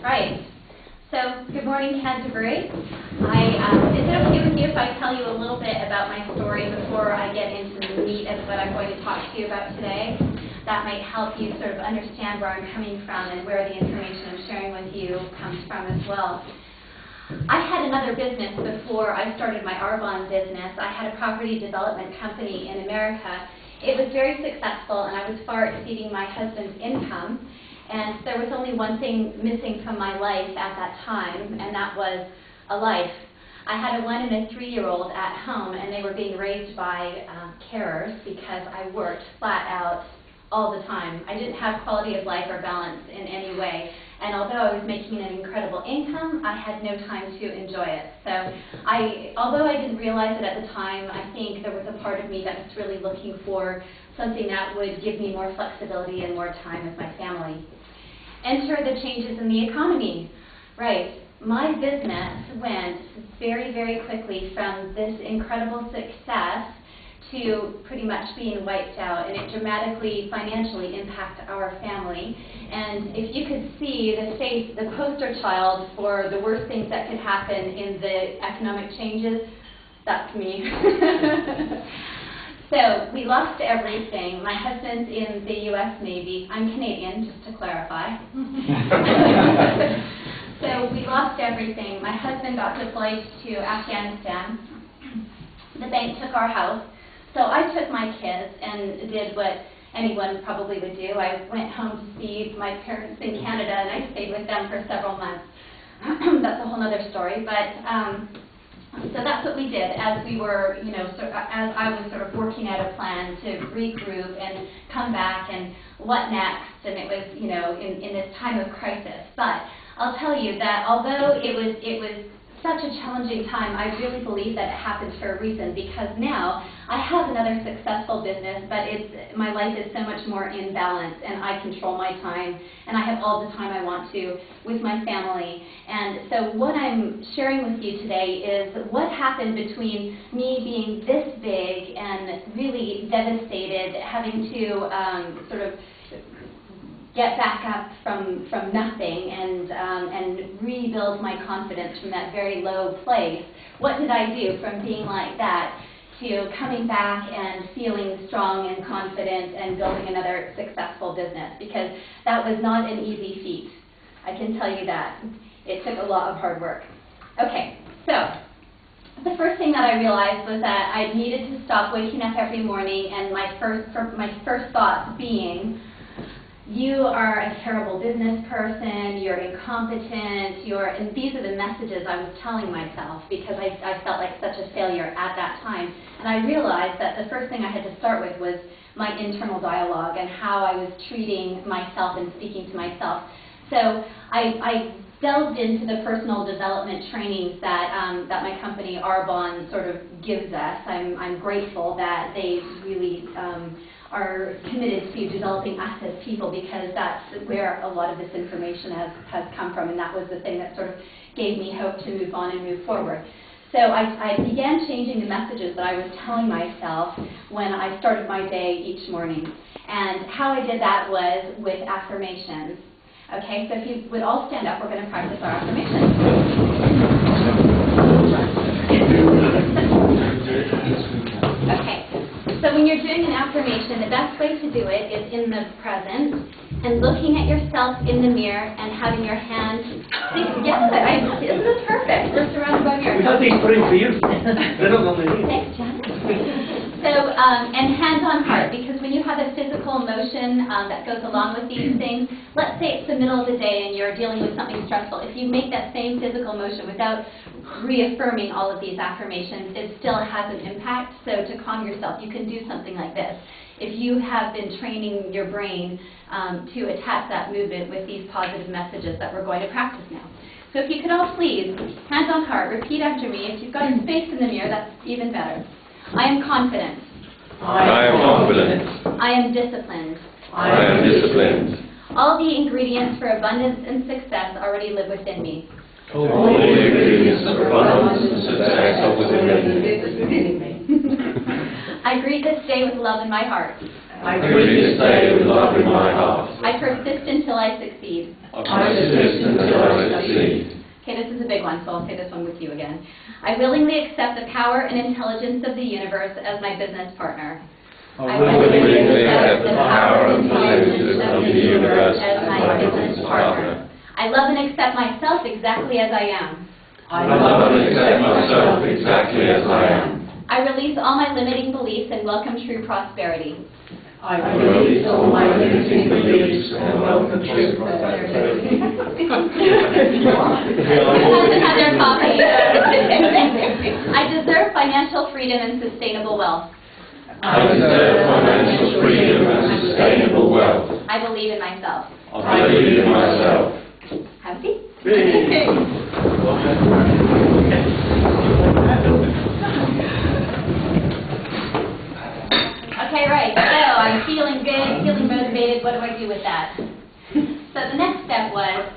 Right. So, good morning, Canturbury. Is it okay with you if I tell you a little bit about my story before I get into the meat of what I'm going to talk to you about today? That might help you sort of understand where I'm coming from and where the information I'm sharing with you comes from as well. I had another business before I started my Arbonne business. I had a property development company in America. It was very successful, and I was far exceeding my husband's income. And there was only one thing missing from my life at that time, and that was a life. I had a 1- and a 3-year-old at home, and they were being raised by carers because I worked flat out all the time. I didn't have quality of life or balance in any way. And although I was making an incredible income, I had no time to enjoy it. So although I didn't realize it at the time, I think there was a part of me that was really looking for something that would give me more flexibility and more time with my family. Enter the changes in the economy. Right. My business went very, very quickly from this incredible success to pretty much being wiped out, and it dramatically financially impacted our family. And if you could see the face, the poster child for the worst things that could happen in the economic changes, that's me. So we lost everything. My husband's in the U.S. Navy. I'm Canadian, just to clarify. So we lost everything. My husband got deployed to Afghanistan. The bank took our house. So I took my kids and did what anyone probably would do. I went home to see my parents in Canada, and I stayed with them for several months. That's a whole other story. But so that's what we did as we were, as I was sort of working out a plan to regroup and come back and what next. And it was, in this time of crisis. But I'll tell you that although it was such a challenging time, I really believe that it happened for a reason, because now I have another successful business, but my life is so much more in balance, and I control my time, and I have all the time I want to with my family. And so what I'm sharing with you today is what happened between me being this big and really devastated, having to sort of get back up from nothing and rebuild my confidence from that very low place. What did I do from being like that to coming back and feeling strong and confident and building another successful business? Because that was not an easy feat. I can tell you that. It took a lot of hard work. Okay, so the first thing that I realized was that I needed to stop waking up every morning and my first thoughts being, you are a terrible business person, you're incompetent, and these are the messages I was telling myself because I felt like such a failure at that time. And I realized that the first thing I had to start with was my internal dialogue and how I was treating myself and speaking to myself. So I delved into the personal development trainings that my company Arbonne sort of gives us. I'm grateful that they really are committed to developing us as people, because that's where a lot of this information has come from, and that was the thing that sort of gave me hope to move on and move forward. So I began changing the messages that I was telling myself when I started my day each morning. And how I did that was with affirmations. Okay, so if you would all stand up, we're going to practice our affirmations. Okay. So when you're doing an affirmation, the best way to do it is in the present and looking at yourself in the mirror and having your hands. Isn't this perfect? We're surrounded by mirrors. We have these put in for you. Thanks, Janet. So, and hands on heart, because when you have a physical emotion that goes along with these things, let's say it's the middle of the day and you're dealing with something stressful. If you make that same physical motion without reaffirming all of these affirmations, it still has an impact. So to calm yourself, you can do something like this. If you have been training your brain to attach that movement with these positive messages that we're going to practice now. So if you could all please, hands on heart, repeat after me. If you've got a space in the mirror, that's even better. I am confident. I am confident. I am disciplined. I am disciplined. All the ingredients for abundance and success already live within me. All the ingredients for abundance and success are within me. I greet this day with love in my heart. I greet this day with love in my heart. I persist until I succeed. I persist until I Okay, this is a big one, so I'll say this one with you again. I willingly accept the power and intelligence of the universe as my business partner. I willingly accept the power and intelligence of the universe as my business partner. I love and accept myself exactly as I am. I love and accept myself exactly as I am. I release all my limiting beliefs and welcome true prosperity. I release all my limiting beliefs and welcome true prosperity. Hasn't had their coffee. I deserve financial freedom and sustainable wealth. I deserve financial freedom and sustainable wealth. I believe in myself. I believe in myself. Have a seat. Okay, right. So I'm feeling good, feeling motivated. What do I do with that? So the next step was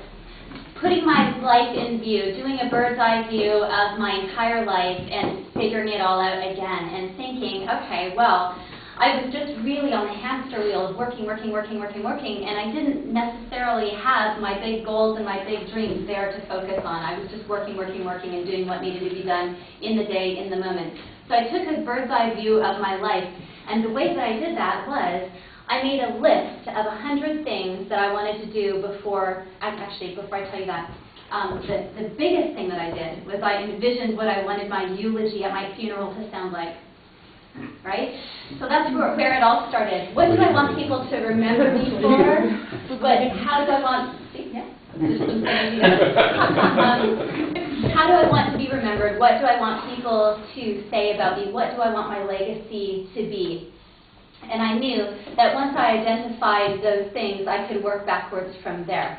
putting my life in view, doing a bird's eye view of my entire life and figuring it all out again and thinking, okay, well, I was just really on the hamster wheel of working, and I didn't necessarily have my big goals and my big dreams there to focus on. I was just working and doing what needed to be done in the day, in the moment. So I took a bird's eye view of my life, and the way that I did that was I made a list of 100 things that I wanted to do before I tell you that, the biggest thing that I did was I envisioned what I wanted my eulogy at my funeral to sound like. Right? So that's where it all started. What do I want people to remember me for? How do I want... Yeah. How do I want to be remembered? What do I want people to say about me? What do I want my legacy to be? And I knew that once I identified those things, I could work backwards from there.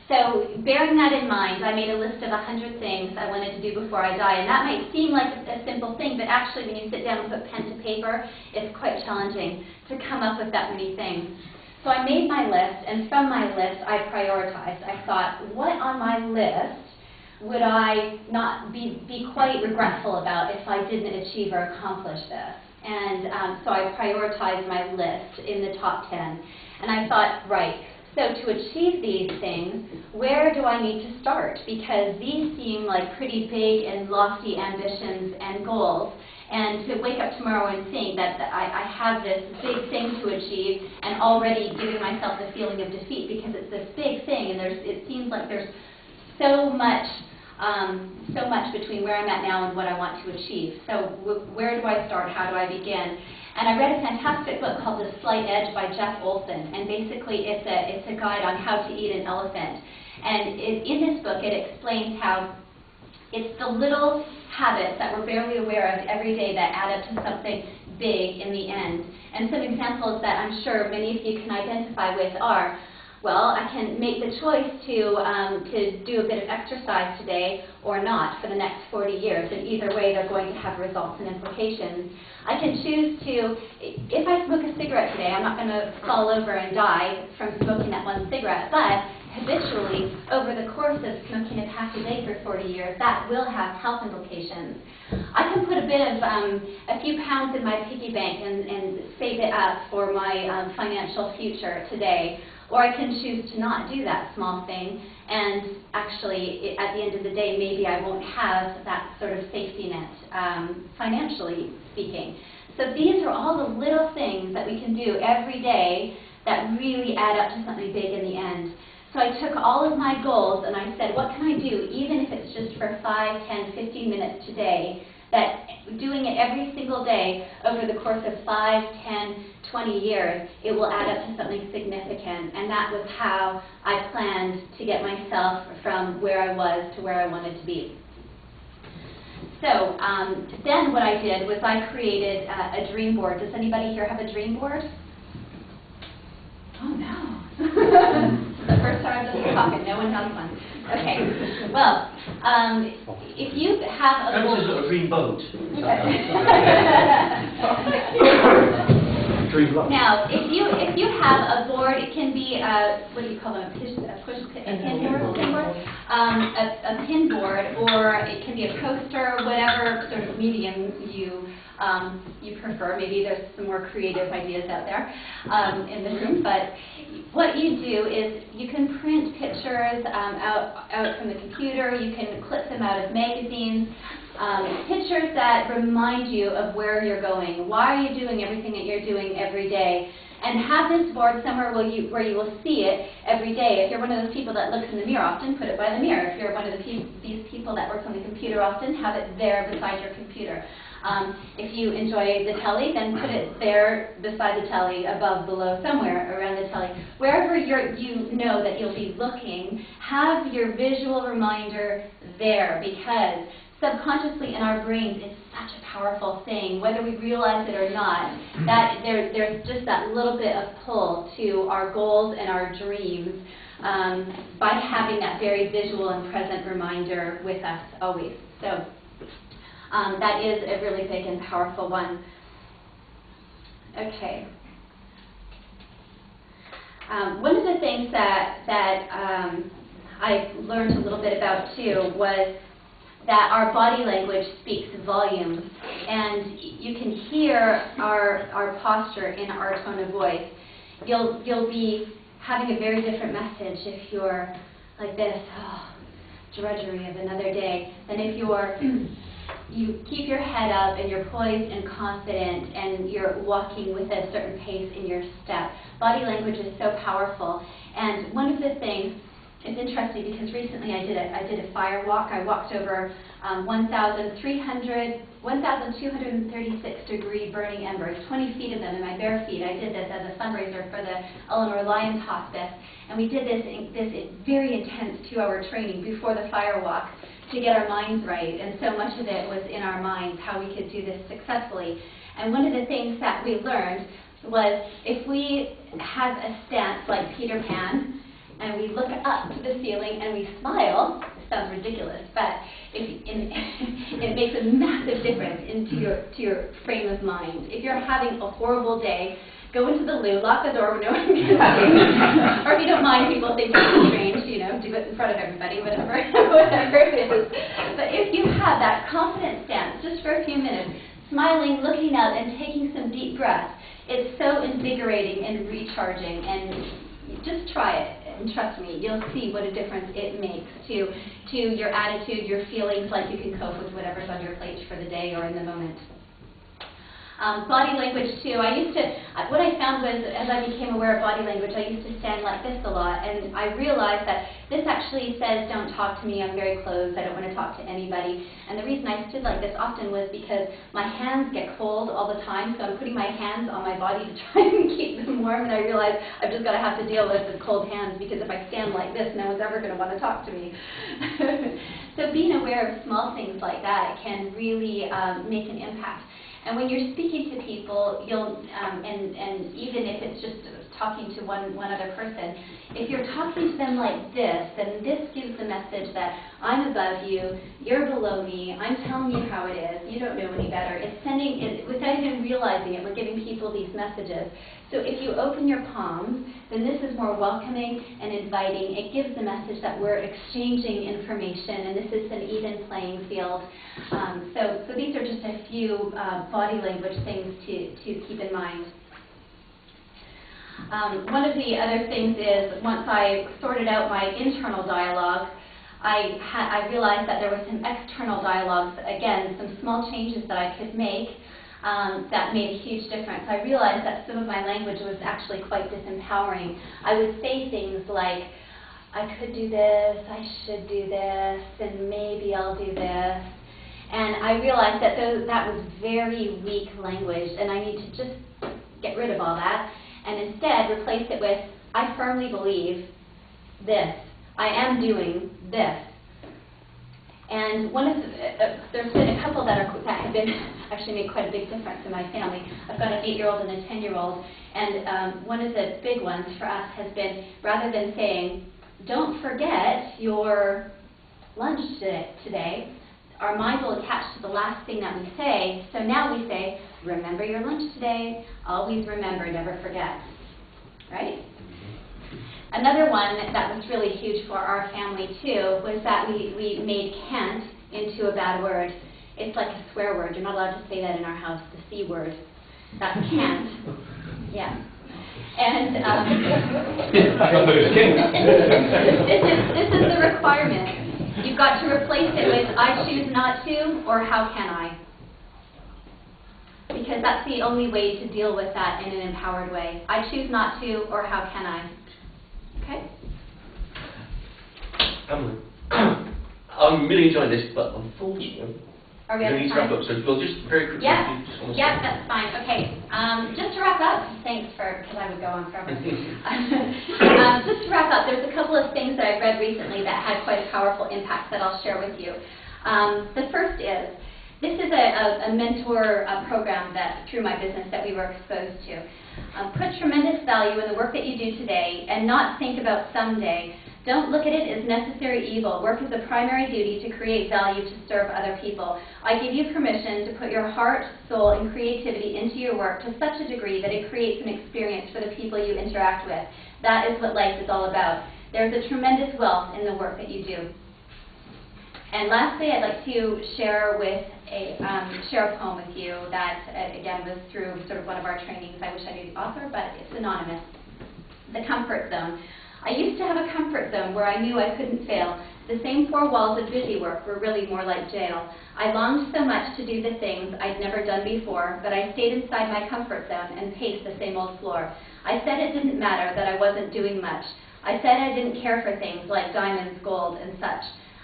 So bearing that in mind, I made a list of 100 things I wanted to do before I die. And that might seem like a simple thing, but actually when you sit down and put pen to paper, it's quite challenging to come up with that many things. So I made my list, and from my list, I prioritized. I thought, what on my list would I not be quite regretful about if I didn't achieve or accomplish this? And so I prioritized my list in the top 10. And I thought, right, so to achieve these things, where do I need to start? Because these seem like pretty big and lofty ambitions and goals. And to wake up tomorrow and think that I have this big thing to achieve and already giving myself the feeling of defeat because it's this big thing and it seems like there's so much between where I'm at now and what I want to achieve. So where do I start? How do I begin? And I read a fantastic book called The Slight Edge by Jeff Olson, and basically it's a guide on how to eat an elephant. And in this book it explains how it's the little habits that we're barely aware of every day that add up to something big in the end. And some examples that I'm sure many of you can identify with are, well, I can make the choice to do a bit of exercise today or not for the next 40 years, and either way they're going to have results and implications. I can choose to, if I smoke a cigarette today, I'm not going to fall over and die from smoking that one cigarette, but habitually, over the course of smoking a pack a day for 40 years, that will have health implications. I can put a few pounds in my piggy bank and save it up for my financial future today. Or I can choose to not do that small thing, and actually, at the end of the day, maybe I won't have that sort of safety net, financially speaking. So these are all the little things that we can do every day that really add up to something big in the end. So I took all of my goals and I said, what can I do, even if it's just for 5, 10, 15 minutes today, that doing it every single day over the course of 5, 10, 20 years, it will add up to something significant. And that was how I planned to get myself from where I was to where I wanted to be. So then what I did was I created a dream board. Does anybody here have a dream board? Oh, no. This is the first time I've been talking. No one has one. Okay. Well, if you have a board... This is a dream boat. Now, if you have a board, it can be what do you call them? A pin board. a pin board, or it can be a poster, whatever sort of medium you prefer. Maybe there's some more creative ideas out there in the room, but what you do is you can print pictures out from the computer. You can clip them out of magazines. Pictures that remind you of where you're going. Why are you doing everything that you're doing every day? And have this board somewhere where you will see it every day. If you're one of those people that looks in the mirror often, put it by the mirror. If you're one of these people that works on the computer often, have it there beside your computer. If you enjoy the telly, then put it there beside the telly, above, below, somewhere around the telly. Wherever you know that you'll be looking, have your visual reminder there, because subconsciously in our brains, it's such a powerful thing, whether we realize it or not, that there's just that little bit of pull to our goals and our dreams by having that very visual and present reminder with us always. So that is a really big and powerful one. Okay. One of the things that I learned a little bit about too was that our body language speaks volumes, and you can hear our posture in our tone of voice. You'll be having a very different message if you're like this, oh, drudgery of another day, than if you keep your head up and you're poised and confident and you're walking with a certain pace in your step. Body language is so powerful, and one of the things, it's interesting because recently I did a fire walk. I walked over 1,236 degree burning embers, 20 feet of them in my bare feet. I did this as a fundraiser for the Eleanor Lyons Hospice, and we did this very intense 2-hour training before the fire walk to get our minds right, and so much of it was in our minds, how we could do this successfully. And one of the things that we learned was if we have a stance like Peter Pan, and we look up to the ceiling and we smile, it sounds ridiculous, but it makes a massive difference to your frame of mind. If you're having a horrible day, go into the loo, lock the door when no one can see. Or if you don't mind people thinking it's strange, do it in front of everybody, whatever it is. But if you have that confident stance, just for a few minutes, smiling, looking out, and taking some deep breaths, it's so invigorating and recharging, and just try it. And trust me, you'll see what a difference it makes to your attitude, your feelings, like you can cope with whatever's on your plate for the day or in the moment. Body language too. What I found was, as I became aware of body language, I used to stand like this a lot, and I realized that this actually says, don't talk to me, I'm very closed, I don't want to talk to anybody. And the reason I stood like this often was because my hands get cold all the time, so I'm putting my hands on my body to try and keep them warm, and I realized I've just got to have to deal with cold hands, because if I stand like this, no one's ever going to want to talk to me. So being aware of small things like that can really make an impact. And when you're speaking to people, you'll, and even if it's just talking to one other person, if you're talking to them like this, then this gives the message that I'm above you, you're below me, I'm telling you how it is, you don't know any better. It's sending it, without even realizing it, we're giving people these messages. So if you open your palms, then this is more welcoming and inviting. It gives the message that we're exchanging information, and this is an even playing field. So these are just a few body language things to keep in mind. One of the other things is, once I sorted out my internal dialogue, I realized that there were some external dialogues, again, some small changes that I could make that made a huge difference. I realized that some of my language was actually quite disempowering. I would say things like, I could do this, I should do this, and maybe I'll do this. And I realized that that was very weak language, and I need to just get rid of all that, and instead replace it with, I firmly believe this. I am doing this. And one of there's been a couple that have been actually made quite a big difference in my family. I've got an 8-year-old and a 10-year-old, and one of the big ones for us has been, rather than saying, don't forget your lunch today, our mind will attach to the last thing that we say, so now we say, remember your lunch today, always remember, never forget, right? Another one that was really huge for our family too was that we made can't into a bad word. It's like a swear word. You're not allowed to say that in our house, the C word. That's can't. Yeah. And this is the requirement. You've got to replace it with I choose not to or how can I. Because that's the only way to deal with that in an empowered way. I choose not to or how can I. Okay? I'm really enjoying this, but unfortunately, Are we out we of need to wrap time? up. So we'll just very quickly. Yeah, just want to yeah, say- that's fine. Okay, just to wrap up, thanks because I would go on forever. Just to wrap up, there's a couple of things that I've read recently that had quite a powerful impact that I'll share with you. The first is, this is a mentor program that through my business that we were exposed to. Put tremendous value in the work that you do today and not think about someday. Don't look at it as necessary evil. Work is a primary duty to create value to serve other people. I give you permission to put your heart, soul, and creativity into your work to such a degree that it creates an experience for the people you interact with. That is what life is all about. There's a tremendous wealth in the work that you do. And lastly, I'd like to share a poem with you that, again, was through sort of one of our trainings. I wish I knew the author, but it's anonymous. The Comfort Zone. I used to have a comfort zone where I knew I couldn't fail. The same four walls of busy work were really more like jail. I longed so much to do the things I'd never done before, but I stayed inside my comfort zone and paced the same old floor. I said it didn't matter that I wasn't doing much. I said I didn't care for things like diamonds, gold, and such.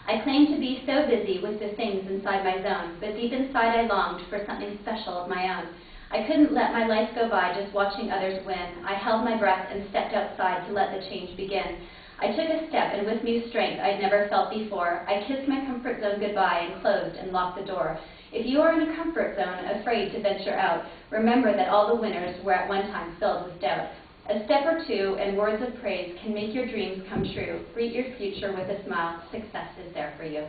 I claimed to be so busy with the things inside my zone, but deep inside I longed for something special of my own. I couldn't let my life go by just watching others win. I held my breath and stepped outside to let the change begin. I took a step, and with new strength I'd never felt before, I kissed my comfort zone goodbye and closed and locked the door. If you are in a comfort zone, afraid to venture out, remember that all the winners were at one time filled with doubt. A step or two and words of praise can make your dreams come true. Greet your future with a smile. Success is there for you.